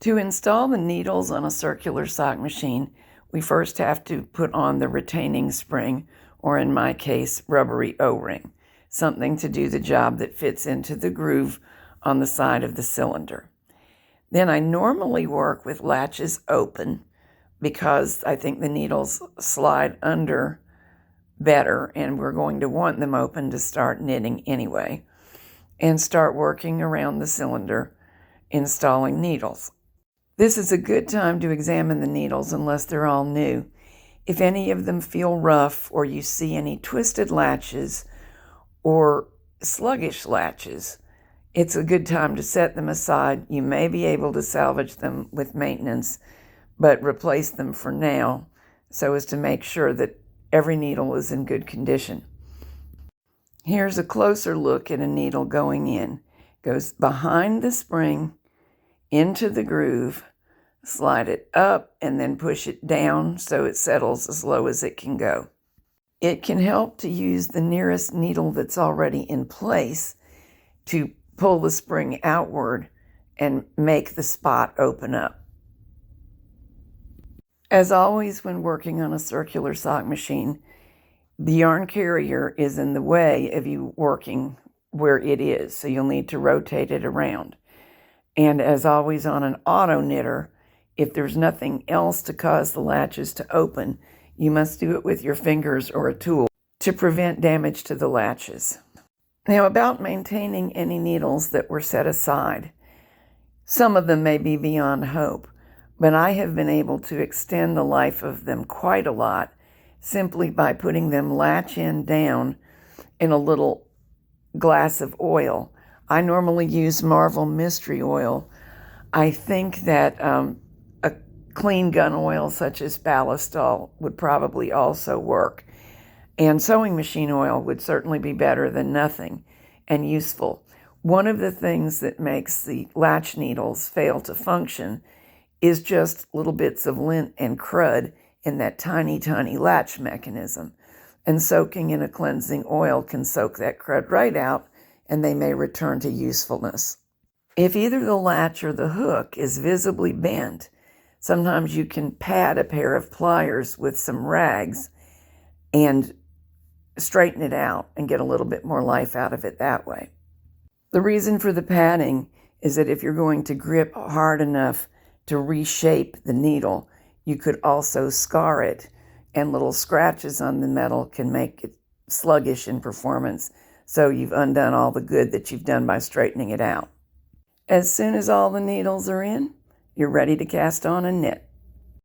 To install the needles on a circular sock machine, we first have to put on the retaining spring, or in my case, rubbery O-ring, something to do the job that fits into the groove on the side of the cylinder. Then I normally work with latches open because I think the needles slide under better, and we're going to want them open to start knitting anyway, and start working around the cylinder, installing needles. This is a good time to examine the needles unless they're all new. If any of them feel rough or you see any twisted latches or sluggish latches, it's a good time to set them aside. You may be able to salvage them with maintenance, but replace them for now so as to make sure that every needle is in good condition. Here's a closer look at a needle going in. Goes behind the spring, into the groove, slide it up, and then push it down so it settles as low as it can go. It can help to use the nearest needle that's already in place to pull the spring outward and make the spot open up. As always, when working on a circular sock machine, the yarn carrier is in the way of you working where it is, so you'll need to rotate it around. And as always on an auto knitter, if there's nothing else to cause the latches to open, you must do it with your fingers or a tool to prevent damage to the latches. Now, about maintaining any needles that were set aside. Some of them may be beyond hope, but I have been able to extend the life of them quite a lot simply by putting them latch end down in a little glass of oil. I normally use Marvel Mystery Oil. I think that a clean gun oil such as Ballistol would probably also work. And sewing machine oil would certainly be better than nothing and useful. One of the things that makes the latch needles fail to function is just little bits of lint and crud in that tiny, tiny latch mechanism. And soaking in a cleansing oil can soak that crud right out, and they may return to usefulness. If either the latch or the hook is visibly bent, sometimes you can pad a pair of pliers with some rags and straighten it out and get a little bit more life out of it that way. The reason for the padding is that if you're going to grip hard enough to reshape the needle, you could also scar it, and little scratches on the metal can make it sluggish in performance, so you've undone all the good that you've done by straightening it out. As soon as all the needles are in, you're ready to cast on and knit.